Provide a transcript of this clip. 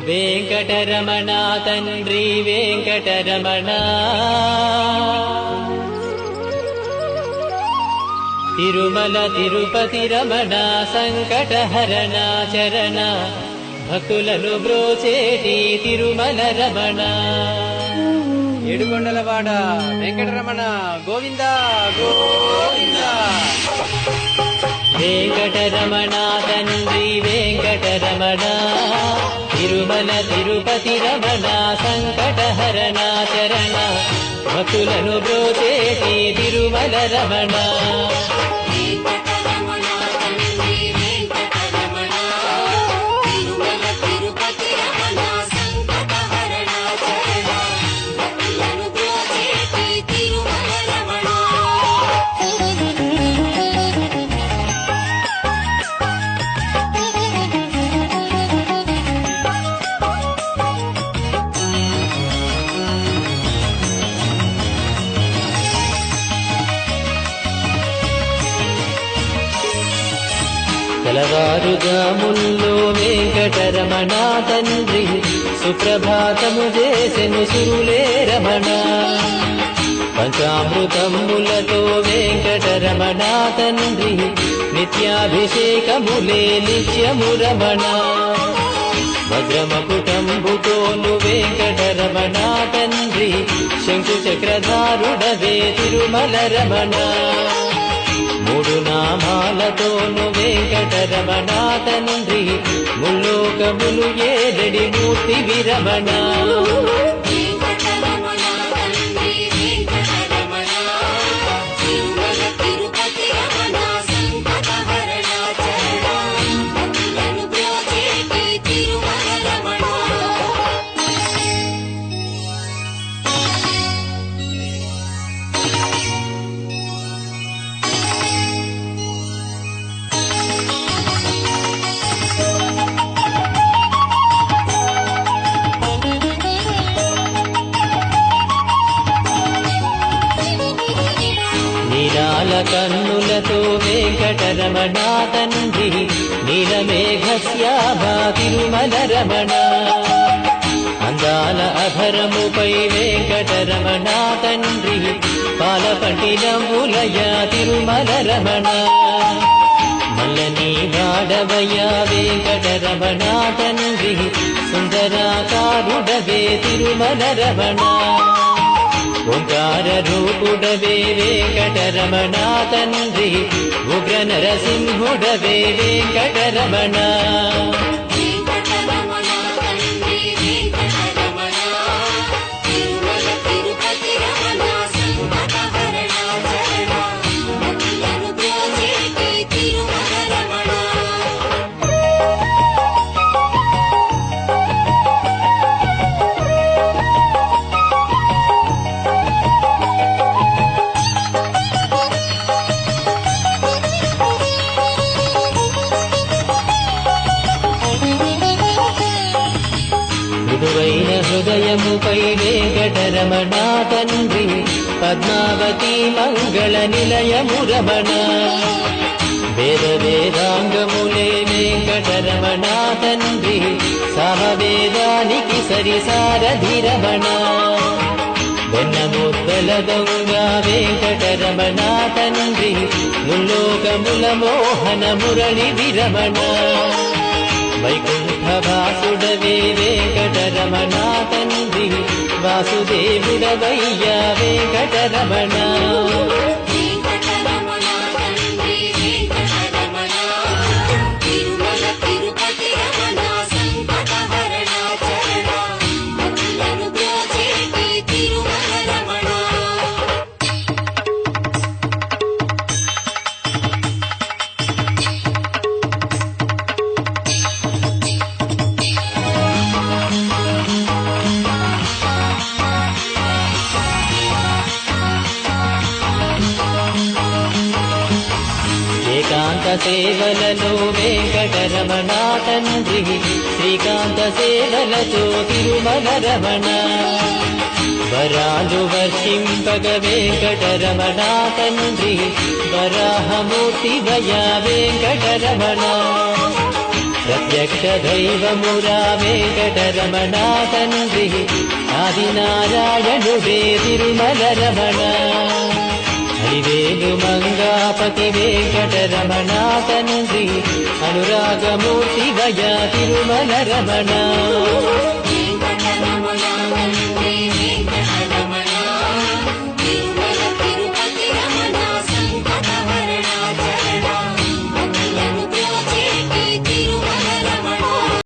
వెంకటరమణ తండ్రి వెంకటరమణ తిరుమల తిరుపతి రమణ సంకటహరణ చరణ భక్తులను బ్రోచేటి తిరుమల రమణ ఏడుకొండలవాడ వెంకటరమణ గోవింద గోవింద. వెంకటరమణ తండ్రి వెంకటరమణ తిరుమల తిరుపతి రమణ సంకటహరణ చరణ భక్తులను బ్రోచేటి తిరుమల రమణ తెల్లవారుజాముల్లో వెంకటరమణ తండ్రి సుప్రభాతము చేసెను సురులే రమణ పంచామృతములతో వెంకటరమణ తండ్రి నిత్యాభిషేకములే నిత్యము రమణ వజ్రమకుటంబుతోను వెంకటరమణ తండ్రి శంకు చక్రధారుడవే తిరుమల రమణ మూడు నామాలతోను వెంకటరమణ తండ్రి ముల్లోకములు ఏదడి మూర్తి విరమణ కన్నులతో వెంకటరమణ తండ్రి నీలమేఘశ్యామ తిరుమల రమణ అందాల అధరముపై వెంకటరమణ తండ్రి పాలపట్టినములయ తిరుమల రమణ మల్లని వాడవయ వెంకటరమణ తండ్రి సుందరాకారుడవే తిరుమల రమణ ఓంకార రూపుడవే వెంకటరమణ తండ్రి ఉగ్ర నరసింహుడవే వెంకటరమణ మృదువైన హృదయముపై వెంకటరమణ తండ్రి పద్మావతి మంగళ నిలయము రమణ వేద వేదాంగములే వెంకటరమణ తండ్రి సమవేదానికి సరిసారధి రమణ వెన్నముద్దల దొంగ వెంకటరమణ తండ్రి ముల్లోకముల మోహన మురళి విరమణ వైకుంఠవాసుడవే వెంకటరమణ తండ్రి వాసుదేవుడవయ్యా వెంకటరమణ ఏకాంత సేవలలో వెంకటరమణ తండ్రి శ్రీకాంత సేవలతో తిరుమల రమణ వరాలు వర్షింపగ వెంకటరమణ తండ్రి వరాహమూర్తి వయ వెంకటరమణ రత్న ప్రత్యక్ష దైవమురా వెంకటరమణ తండ్రి ఆదినారాయణుడే తిరుమల రమణ హరివేలు మంగాపతి వెంకటరమణ తండ్రి అనురాగమూర్తి వయ తిరుమల రమణ